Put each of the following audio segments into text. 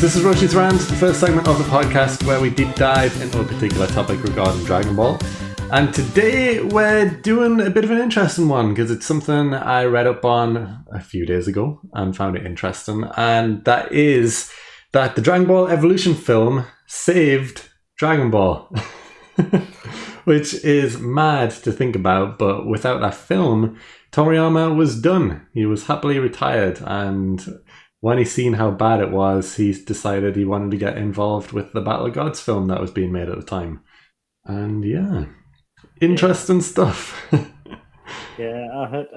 This is Roshi's Rant, the first segment of the podcast where we deep dive into a particular topic regarding Dragon Ball. And today we're doing a bit of an interesting one because it's something I read up on a few days ago and found it interesting. And that is that the Dragon Ball Evolution film saved Dragon Ball. Which is mad to think about, but without that film, Toriyama was done. He was happily retired, and when he seen how bad it was, he decided he wanted to get involved with the Battle of Gods film that was being made at the time. And yeah, interesting stuff. Yeah,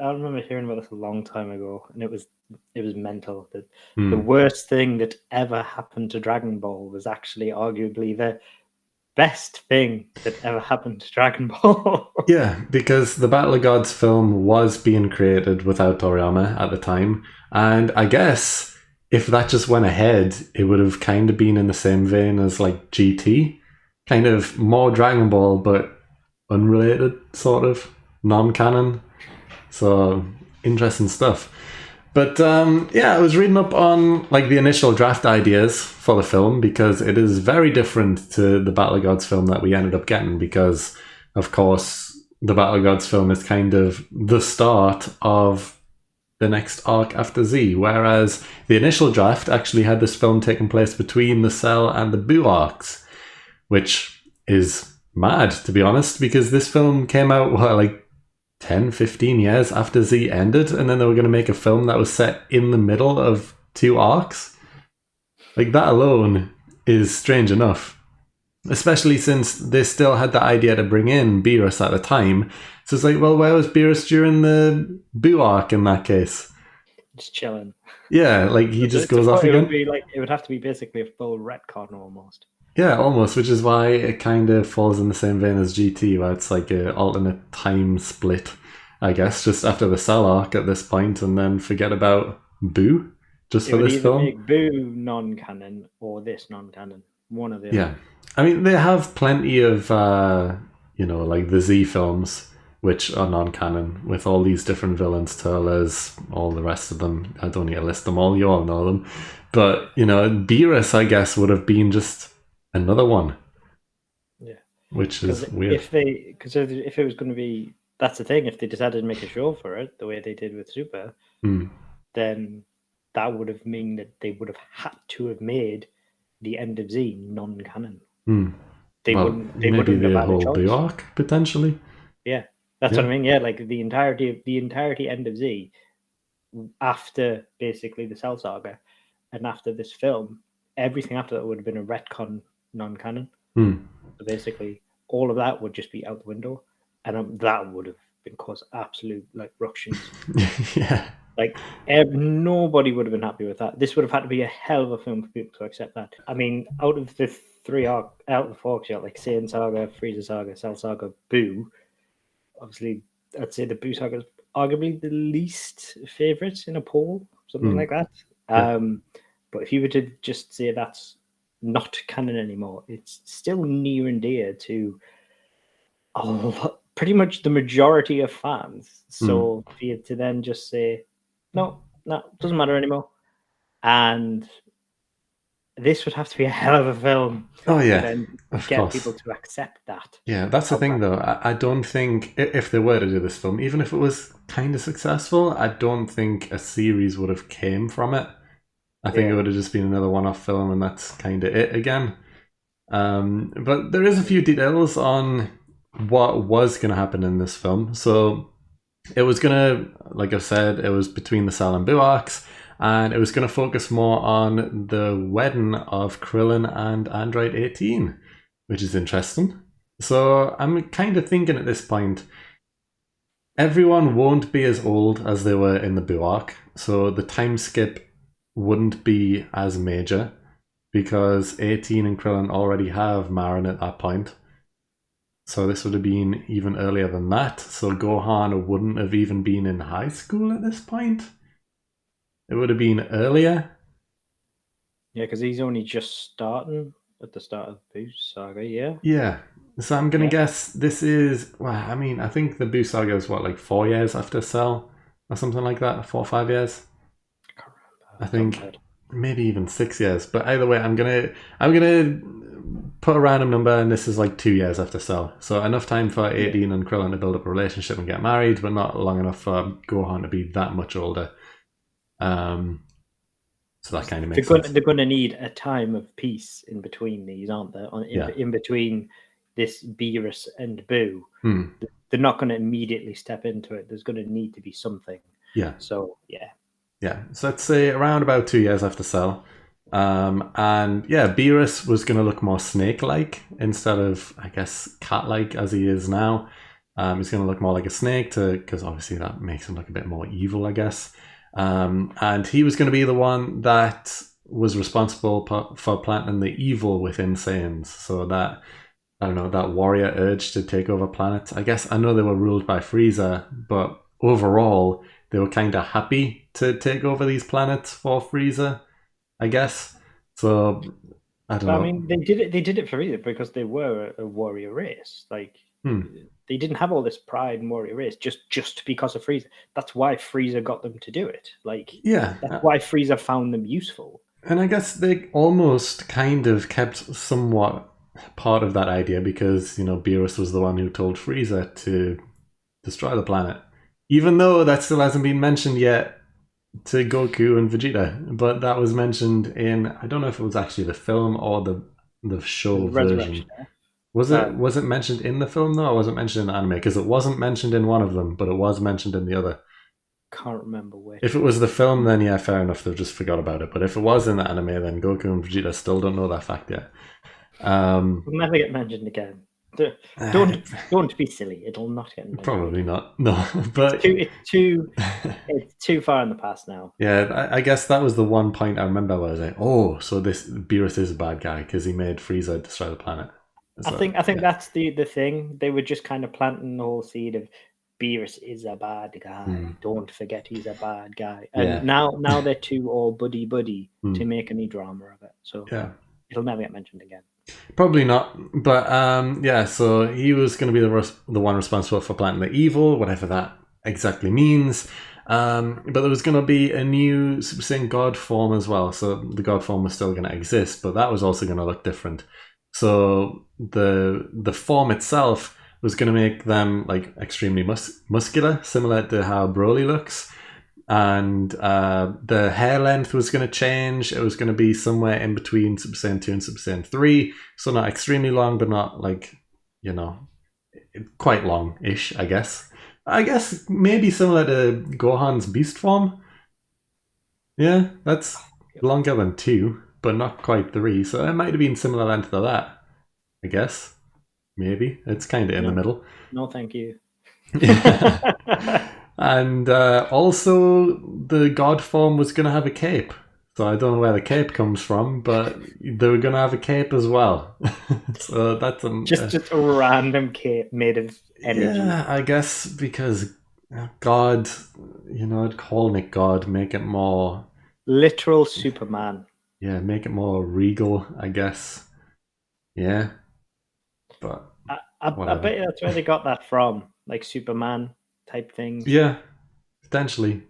I remember hearing about this a long time ago, and it was mental. That the worst thing that ever happened to Dragon Ball was actually arguably the best thing that ever happened to Dragon Ball. Yeah, because the Battle of Gods film was being created without Toriyama at the time, and I guess if that just went ahead, it would have kind of been in the same vein as like GT, kind of more Dragon Ball but unrelated, sort of non-canon. So interesting stuff. But yeah, I was reading up on like the initial draft ideas for the film because it is very different to the Battle of Gods film that we ended up getting because, of course, the Battle of Gods film is kind of the start of the next arc after Z, whereas the initial draft actually had this film taking place between the Cell and the Buu arcs, which is mad, to be honest, because this film came out, like 10, 15 years after Z ended, and then they were going to make a film that was set in the middle of two arcs. Like, that alone is strange enough. Especially since they still had the idea to bring in Beerus at the time. So it's like, well, where was Beerus during the Buu arc in that case? Just chilling. Yeah, like he just goes off again. It would have to be basically a full retcon almost. Yeah, almost, which is why it kind of falls in the same vein as GT, where it's like an alternate time split, I guess, just after the Cell arc at this point, and then forget about Buu just for this film. Make Buu non-canon or this non-canon, one of the other. Yeah, I mean, they have plenty of, like the Z films, which are non-canon, with all these different villains, Turles, all the rest of them. I don't need to list them all, you all know them. But, Beerus, I guess, would have been just another one. Yeah. Which is weird. If it was going to be, that's the thing, if they decided to make a show for it, the way they did with Super, then that would have mean that they would have had to have made the end of Z non-canon. They wouldn't have a had whole a choice. Buu arc, potentially. Yeah. That's what I mean. Yeah, like the entirety end of Z after basically the Cell Saga and after this film, everything after that would have been a retcon non-canon. So basically, all of that would just be out the window, and that would have been caused absolute like ructions. Yeah, like nobody would have been happy with that. This would have had to be a hell of a film for people to accept that. I mean, out of the four arcs, you got like Saiyan Saga, Frieza Saga, Cell Saga, Buu. Obviously, I'd say the Buu Saga is arguably the least favorite in a poll, something like that. Yeah. But if you were to just say that's not canon anymore, it's still near and dear to pretty much the majority of fans. So for you to then just say, no, doesn't matter anymore. And this would have to be a hell of a film. Oh, yeah. To then get people to accept that. Yeah, that's the thing, though. I don't think, if they were to do this film, even if it was kind of successful, I don't think a series would have came from it. I think it would have just been another one-off film, and that's kind of it again. But there is a few details on what was going to happen in this film. So it was going to, like I said, it was between the Cell and Buu arcs, and it was going to focus more on the wedding of Krillin and Android 18, which is interesting. So I'm kind of thinking at this point, everyone won't be as old as they were in the Buu arc, so the time skip wouldn't be as major because 18 and Krillin already have Marin at that point. So this would have been even earlier than that. So Gohan wouldn't have even been in high school at this point. It would have been earlier. Yeah, because he's only just starting at the start of Buu Saga, yeah? Yeah. So I'm going to guess this is... Well, I mean, I think the Buu Saga is, 4 years after Cell? Or something like that? 4 or 5 years? I can't remember. I think... maybe even 6 years. But either way, I'm gonna put a random number, and this is like 2 years after Cell. So enough time for Yeah. 18 and Krillin to build up a relationship and get married, but not long enough for Gohan to be that much older. Um, so that kind of makes sense. They're gonna need a time of peace in between these, aren't they? Yeah. In between this Beerus and Boo, Hmm. they're not going to immediately step into it. There's going to need to be something. Yeah. So yeah. Yeah. So let's say around about 2 years after Cell. And yeah, Beerus was going to look more snake-like instead of, I guess, cat-like as he is now. He's going to look more like a snake because obviously that makes him look a bit more evil, I guess. And he was going to be the one that was responsible for planting the evil within Saiyans. So that, I don't know, that warrior urge to take over planets. I guess I know they were ruled by Frieza, but overall they were kind of happy to take over these planets for Frieza, I guess. So I don't But I know. mean, they did it. They did it for reason because they were a warrior race. Like they didn't have all this pride in warrior race just because of Frieza. That's why Frieza got them to do it. Like Yeah, that's why Frieza found them useful. and I guess they almost kind of kept somewhat part of that idea because, Beerus was the one who told Frieza to destroy the planet. Even though that still hasn't been mentioned yet to Goku and Vegeta, but that was mentioned in, I don't know if it was actually the film or the show version. Resurrection. Was it mentioned in the film though, or was it mentioned in the anime? Because it wasn't mentioned in one of them, but it was mentioned in the other. Can't remember which. If it was the film, then yeah, fair enough. They've just forgot about it. But if it was in the anime, then Goku and Vegeta still don't know that fact yet. It'll never get mentioned again. Don't be silly. It'll not get mentioned. Probably not. No, but it's too far in the past now. Yeah, I guess that was the one point I remember where I was like, oh, so this Beerus is a bad guy because he made Frieza destroy the planet. So, I think that's the thing. They were just kind of planting the whole seed of Beerus is a bad guy. Don't forget he's a bad guy. And now they're two all buddy to make any drama of it. So yeah, it'll never get mentioned again. Probably not. But yeah, so he was going to be the one responsible for planting the evil, whatever that exactly means. But there was going to be a new Super Saiyan God form as well. So the God form was still going to exist, but that was also going to look different. So the form itself was going to make them like extremely muscular, similar to how Broly looks. And the hair length was going to change. It was going to be somewhere in between Super Saiyan 2 and Super Saiyan 3. So not extremely long, but not like, quite long-ish, I guess. I guess maybe similar to Gohan's beast form. Yeah, that's longer than 2, but not quite 3. So it might have been similar length to that, I guess. Maybe. It's kind of in the middle. No, thank you. And also, the God form was going to have a cape. So I don't know where the cape comes from, but they were going to have a cape as well. So that's just a random cape made of energy. Yeah, I guess because God, calling it God, make it more literal Superman. Yeah, make it more regal, I guess. Yeah, but I bet that's where they got that from, like Superman type things. Yeah, potentially.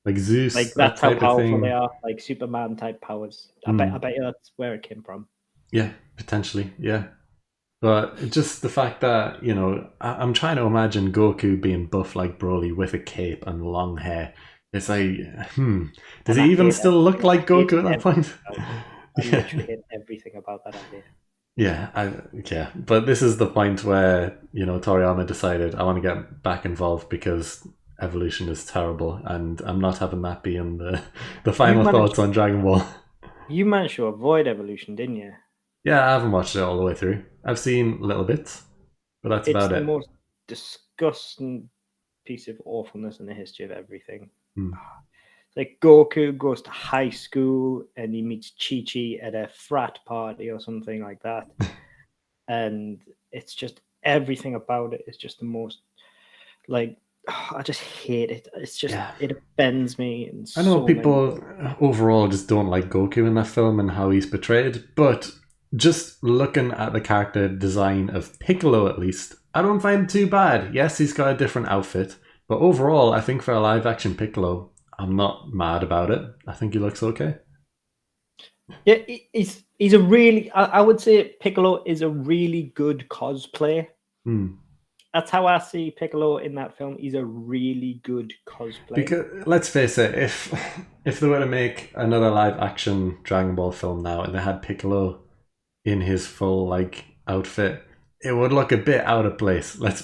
Like Zeus, like that's how powerful they are, like Superman type powers. I bet you that's where it came from. Yeah, potentially, yeah. But just the fact that, I'm trying to imagine Goku being buff like Broly with a cape and long hair. It's like, does he even still look like Goku at that point? I literally hate everything about that idea. Yeah, but this is the point where, Toriyama decided, I want to get back involved because evolution is terrible, and I'm not having that be in the final thoughts on Dragon Ball. You managed to avoid evolution, didn't you? Yeah, I haven't watched it all the way through. I've seen little bits, but that's about it. It's the most disgusting piece of awfulness in the history of everything. Like Goku goes to high school and he meets Chi-Chi at a frat party or something like that. And it's just everything about it is just the most, like, I just hate it. It's just, it offends me. I know people overall just don't like Goku in that film and how he's portrayed, but just looking at the character design of Piccolo, at least, I don't find it too bad. Yes, he's got a different outfit, but overall, I think for a live-action Piccolo, I'm not mad about it. I think he looks okay. Yeah, he's a really. I would say Piccolo is a really good cosplay. That's how I see Piccolo in that film. He's a really good cosplay. Because let's face it, if they were to make another live action Dragon Ball film now and they had Piccolo in his full like outfit, it would look a bit out of place. Let's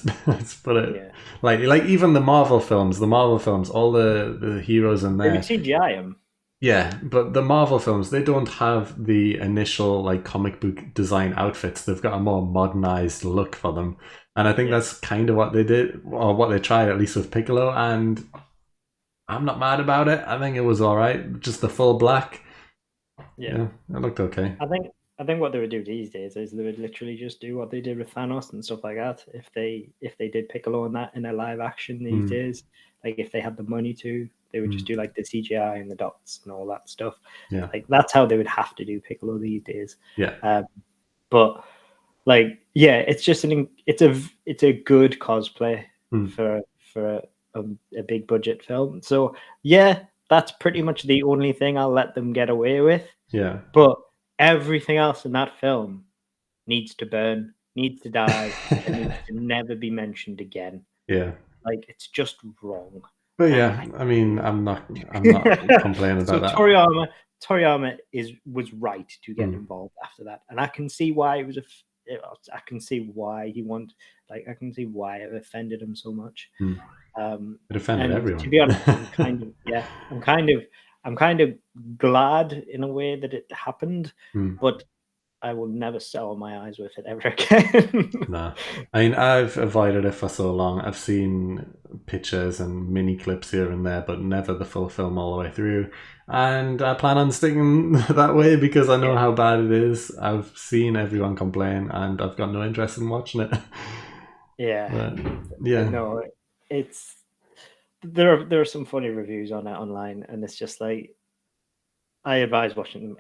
put it like even the Marvel films, all the heroes in They would there. CGI him. Yeah, but the Marvel films, they don't have the initial like comic book design outfits. They've got a more modernized look for them. And I think that's kind of what they did, or what they tried, at least with Piccolo. And I'm not mad about it. I think it was all right. Just the full black. Yeah, it looked okay. I think what they would do these days is they would literally just do what they did with Thanos and stuff like that. If they did Piccolo in that in a live action these days, like if they had the money to, they would just do like the CGI and the dots and all that stuff. Yeah, like that's how they would have to do Piccolo these days. yeah, But like, yeah, it's just it's a good cosplay for a big budget film. So yeah, that's pretty much the only thing I'll let them get away with. yeah. But everything else in that film needs to burn, needs to die, and needs to never be mentioned again. Yeah. Like it's just wrong. But And yeah, I mean, I'm not complaining so about that. Toriyama was right to get involved after that, and I can see why it was I can see why he wanted, like, I can see why it offended him so much. It offended And everyone. to be honest, I'm kind of glad in a way that it happened, but I will never sell my eyes with it ever again. Nah. I mean, I've avoided it for so long. I've seen pictures and mini clips here and there, but never the full film all the way through. And I plan on sticking that way because I know how bad it is. I've seen everyone complain, and I've got no interest in watching it. Yeah. But, yeah. No, it's there are some funny reviews on it online, and it's just like, I advise watching them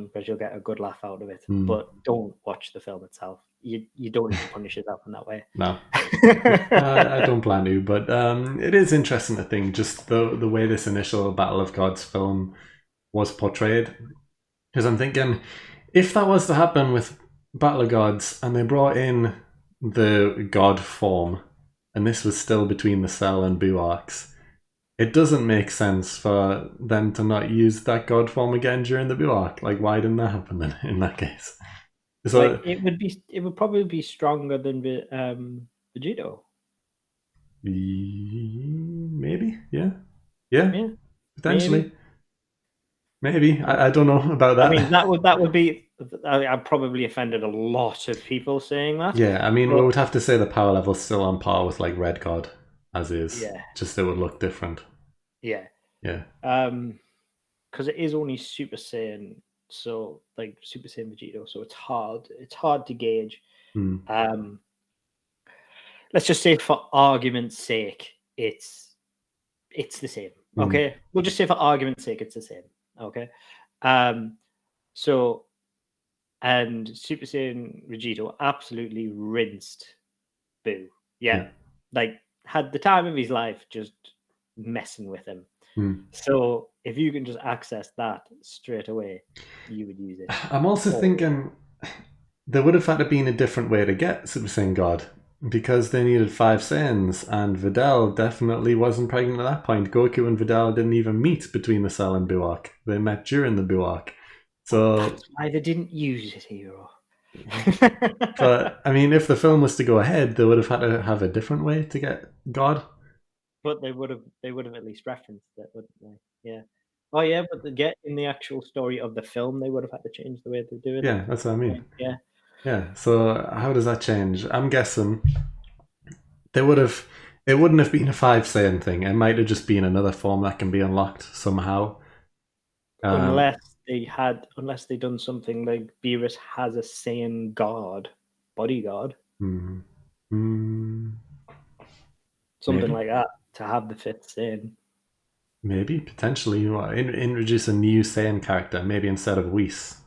because you'll get a good laugh out of it. But don't watch the film itself. You don't need to punish yourself in that way. No. I don't plan to, but it is interesting to think just the way this initial Battle of Gods film was portrayed. Because I'm thinking, if that was to happen with Battle of Gods and they brought in the god form, and this was still between the Cell and Boo arcs, it doesn't make sense for them to not use that god form again during the Boo arc. Like, why didn't that happen then in that case? So like it would probably be stronger than Vegito. maybe, yeah, potentially. Maybe. I don't know about that. I mean, that would be. I probably offended a lot of people saying that. Yeah, I mean, we but, would have to say the power level's still on par with like Red God, as is. yeah, Just it would look different. yeah. Yeah. Because it is only Super Saiyan, so like Super Saiyan Vegito, so it's hard to gauge. Let's just say for argument's sake, it's the same. Okay, we'll just say for argument's sake, it's the same. Okay, so, and Super Saiyan Vegito absolutely rinsed Boo. Yeah, like had the time of his life just messing with him. So if you can just access that straight away, you would use it. I'm also thinking there would have had to been a different way to get Super Saiyan God because they needed 5 Saiyans, and Videl definitely wasn't pregnant at that point. Goku and Videl didn't even meet between the Cell and Boo arc. They met during the Boo arc. So that's why they didn't use it, Heeroh. But I mean, if the film was to go ahead, they would have had to have a different way to get God. But they would have at least referenced it, wouldn't they? Yeah. Oh yeah, but to get in the actual story of the film, they would have had to change the way they're doing it. Yeah, that's what I mean. Yeah. Yeah. So how does that change? I'm guessing they would have. It wouldn't have been a 5 Saiyan thing. It might have just been another form that can be unlocked somehow. Unless they done something like Beerus has a Saiyan bodyguard. Something Maybe. like that to have the 5th Saiyan. Maybe, potentially, you know, introduce a new Saiyan character, maybe instead of Whis.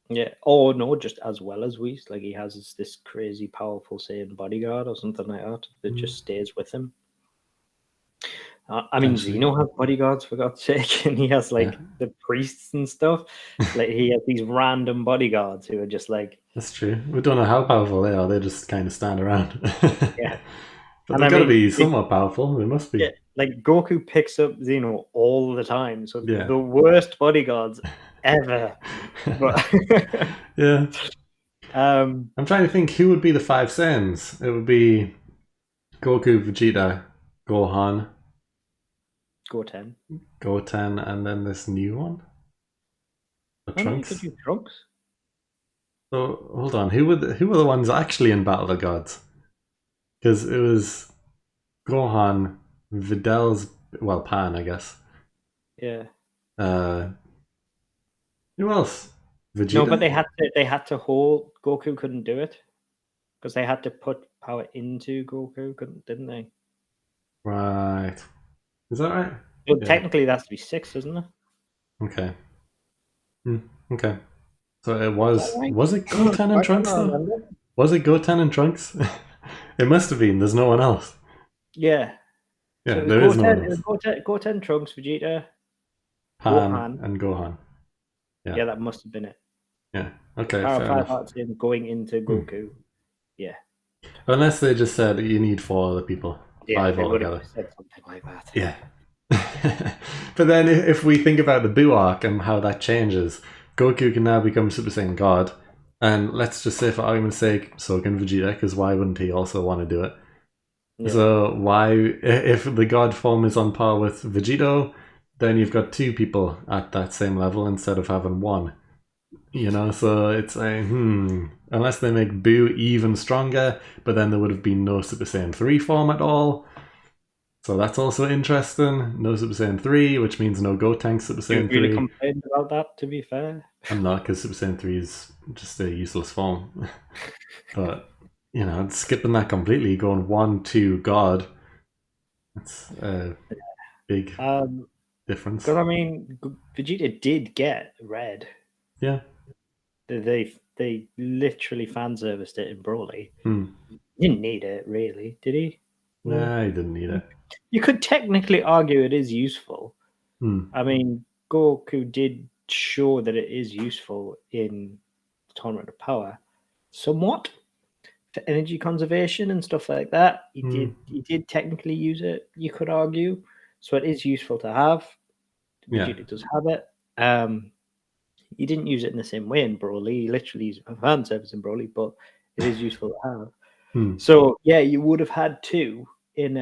Yeah. Oh no, just as well as Whis. Like he has this crazy powerful Saiyan bodyguard or something like that just stays with him. I mean, Xeno has bodyguards, for God's sake, and he has like the priests and stuff. Like he has these random bodyguards who are just like. That's true. We don't know how powerful they are. They just kind of stand around. Yeah, But and they've I got to mean, be somewhat powerful. They must be. yeah, like Goku picks up Xeno all the time, so Yeah. the worst bodyguards ever. But yeah. um, I'm trying to think who would be the five Saiyans. It would be Goku, Vegeta, Gohan, Goten. Goten, and then this new one, the Oh no, you could Trunks. use Trunks. So hold on, who were the ones actually in Battle of the Gods? Because it was Gohan, Videl's, well, Pan, I guess. Yeah. Uh, who else? Vegeta. No, but they had to hold. Goku couldn't do it because they had to put power into Goku, didn't they? Right. Is that right? Well, Yeah. technically, that has to be 6, doesn't it? Okay. Okay. So it was. Right? Was it Goten and I can't Trunks though? remember. Was it Goten and Trunks? It must have been. There's no one else. Yeah. Yeah, So it was there is no one Goten. It else. was Goten, Trunks, Vegeta, Pan Gohan. and Gohan. Yeah, that must have been it. Yeah. Okay, Power fair 5 enough. hearts in going into Goku. Yeah. Unless they just said you need 4 other people. Yeah, 5 they would altogether. have said something like that. Yeah. But then if we think about the Buu arc and how that changes, Goku can now become Super Saiyan God. And let's just say for argument's sake, so can Vegeta, because why wouldn't he also want to do it? Yeah. So why, if the God form is on par with Vegito, then you've got 2 people at that same level instead of having 1. You know, so it's like, unless they make Buu even stronger, but then there would have been no Super Saiyan 3 form at all. So that's also interesting. No Super Saiyan 3, which means no Gotenks Super You Saiyan really 3. complained about that, to be fair. I'm not, because Super Saiyan 3 is just a useless form. But, you know, skipping that completely, going 1, 2, God, that's a big difference. Because I mean, Vegeta did get red. Yeah. They literally fan serviced it in Broly. He didn't need it, really, did he? Nah, he didn't need it. You could technically argue it is useful. I mean, Goku did show that it is useful in Tournament of Power, somewhat for energy conservation and stuff like that. He did technically use it. You could argue, so it is useful to have. Vegeta does have it. He didn't use it in the same way in Broly. He literally used it for fan service in Broly, but it is useful to have. So yeah, you would have had 2 in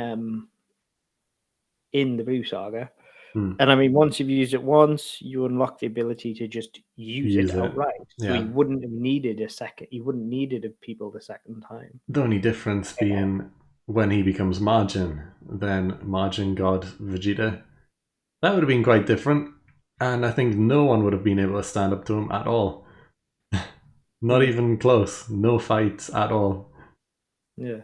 the Buu saga. And I mean, once you've used it once, you unlock the ability to just use it outright. So he wouldn't have needed a second. He wouldn't needed people the second time. The only difference being when he becomes Margin, then Margin God Vegeta. That would have been quite different. And I think no one would have been able to stand up to him at all. Not even close. No fights at all. Yeah.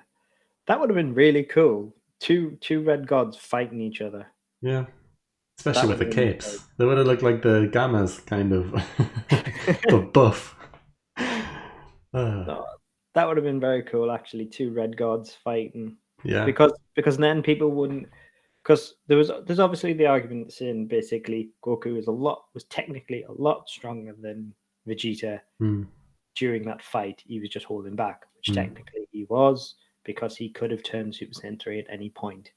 That would have been really cool. Two red gods fighting each other. Yeah. Especially with the capes. They would have looked like the Gammas, kind of. But buff. No, that would have been very cool, actually. 2 red gods fighting. Yeah. Because then people wouldn't. Because there's obviously the argument saying basically Goku was technically a lot stronger than Vegeta during that fight. He was just holding back, which technically he was, because he could have turned Super Saiyan 3 at any point.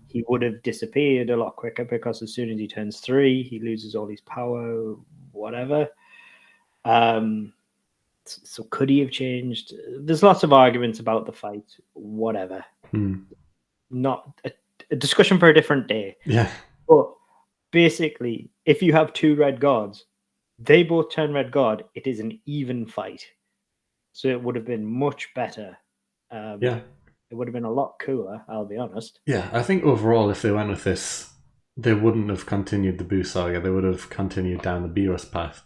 He would have disappeared a lot quicker because as soon as he turns 3, he loses all his power, whatever. So could he have changed? There's lots of arguments about the fight, whatever. Not a discussion for a different day. Yeah. But basically, if you have 2 red gods, they both turn red god, it is an even fight. So it would have been much better. It would have been a lot cooler, I'll be honest. Yeah, I think overall, if they went with this, they wouldn't have continued the Buu saga. They would have continued down the Beerus path.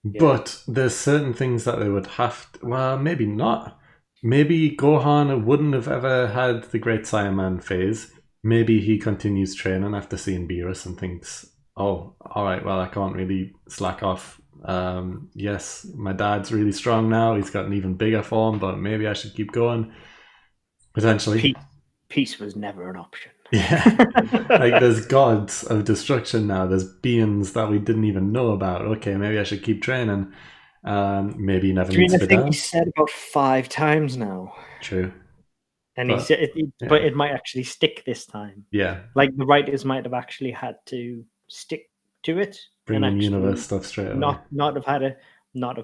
Yeah. But there's certain things that they would have to, well, maybe not. Maybe Gohan wouldn't have ever had the Great Saiyaman phase. Maybe he continues training after seeing Beerus and thinks, oh, all right, well, I can't really slack off. Yes, my dad's really strong now. He's got an even bigger form, but maybe I should keep going. Potentially. Peace was never an option. Yeah. Like there's gods of destruction now. There's beings that we didn't even know about. Okay, maybe I should keep training. Maybe he never I mean, needs I to be think he down. said about 5 times now, True. and he But said, but yeah. it might actually stick this time. Yeah. Like the writers might have actually had to stick to it Bring and in universe actually stuff straight away. not have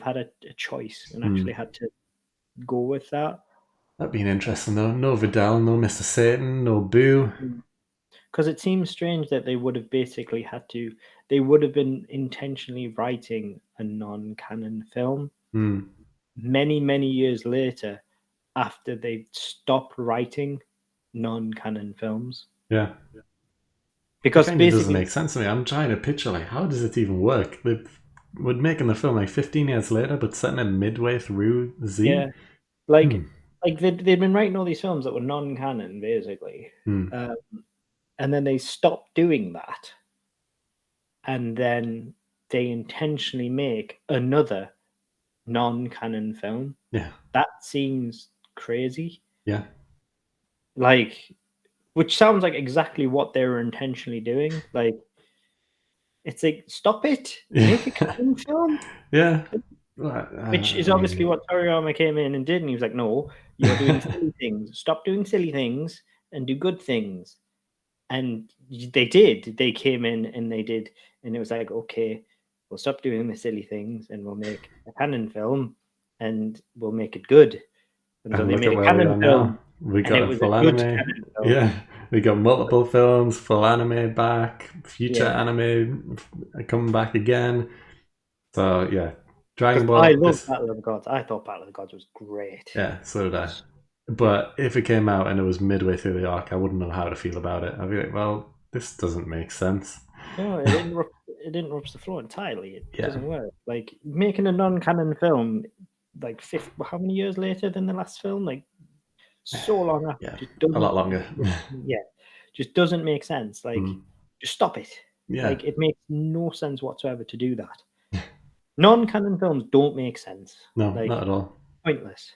had a choice and actually had to go with that. That'd be interesting though. No Vidal, no Mr. Satan, no Boo. Because it seems strange that they would have basically they would have been intentionally writing a non-canon film many, many years later after they stopped writing non-canon films. Yeah. It Because kind of doesn't basically, make sense to me. I'm trying to picture like how does it even work? We're making the film like 15 years later, but setting it midway through yeah, Z. like they'd been writing all these films that were non-canon, basically. Hmm. Um, and then they stopped doing that. And then they intentionally make another non-canon film. Yeah. That seems crazy. Yeah. Like, which sounds like exactly what they were intentionally doing. Like, it's like, stop it, make a Yeah. canon film. Yeah. Which I is obviously mean, what Toriyama came in and did, and he was like, "No, you're doing silly things. Stop doing silly things and do good things." And they did. They came in and they did, and it was like, "Okay, we'll stop doing the silly things and we'll make a canon film, and we'll make it good." And so and they look made at a where we canon are now. film, We and got it a was a full good anime. canon film. Yeah. We got multiple films, full anime back, future Yeah, anime coming back again. So yeah. Dragon because I Ball love this Battle of the Gods. I thought Battle of the Gods was great. yeah, so did I. Yeah. But if it came out and it was midway through the arc, I wouldn't know how to feel about it. I'd be like, well, this doesn't make sense. No, it interrupts the flow entirely. It Yeah. doesn't work. Like making a non-canon film, like how many years later than the last film? Like so long after, Yeah. just A lot doesn't. longer. Yeah, just doesn't make sense. Like, Mm. just stop it. Yeah. Like it makes no sense whatsoever to do that. Non-canon films don't make sense. No, Like not at all. pointless.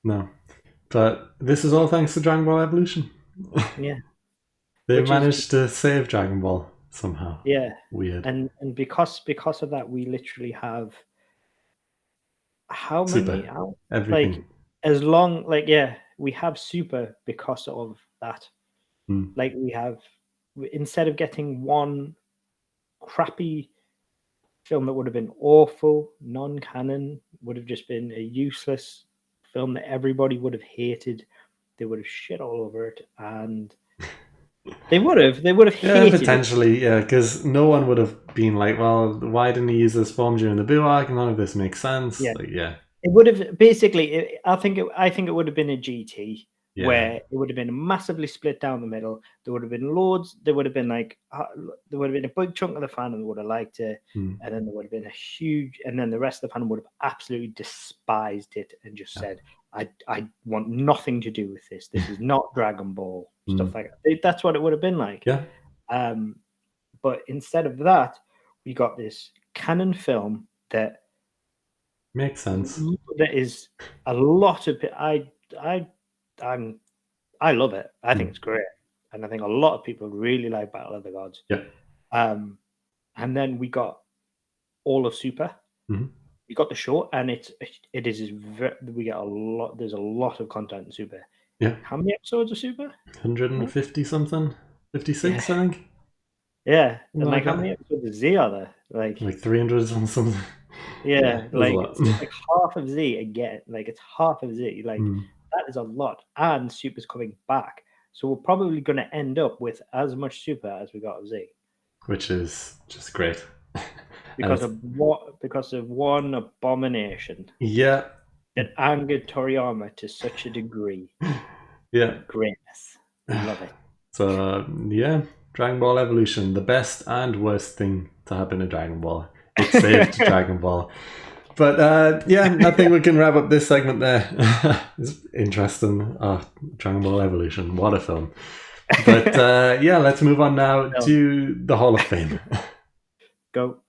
No. But this is all thanks to Dragon Ball Evolution. Yeah, They which is managed to save Dragon Ball somehow. yeah, Weird. and because of that, we literally have how many Super. out like Everything. as long like yeah, we have Super because of that. Mm. Like we have instead of getting one crappy film that would have been awful, non-canon, would have just been a useless film that everybody would have hated. They would have shit all over it, and they would have Yeah, hated it. potentially, yeah, because no one would have been like, well, why didn't he use this form during the Boo arc? None of this makes sense. Yeah, Like, yeah. it would have basically. I think it would have been a GT Yeah. where it would have been massively split down the middle. There would have been loads. There would have been there would have been a big chunk of the fandom that would have liked it, Mm. and then there would have been and then the rest of the fandom would have absolutely despised it and just said, "I want nothing to do with this. This is not Dragon Ball." Stuff like that. That's what it would have been like. Yeah. But instead of that, we got this canon film that Makes sense. is a lot of I love it. I think it's great, and I think a lot of people really like Battle of the Gods. Yeah. And then we got all of Super. Mm-hmm. We got the show, and we get a lot. There's a lot of content in Super. Yeah. How many episodes of Super? 150 something? 56, Yeah. I think. Yeah, and Like how that. many episodes of Z are there? Like 300 and something. Yeah, there's a like lot. it's like half of Z again. Like it's half of Z. Like that is a lot, and Super's coming back, so we're probably going to end up with as much Super as we got of Z, which is just great. because of one abomination. Yeah. That angered Toriyama to such a degree. Yeah. Greatness. We love it. So yeah, Dragon Ball Evolution, the best and worst thing to happen to Dragon Ball. It saved Dragon Ball. But yeah, I think we can wrap up this segment there. It's interesting. Oh, Dragon Ball Evolution, what a film. But yeah, let's move on now to the Hall of Fame. Go.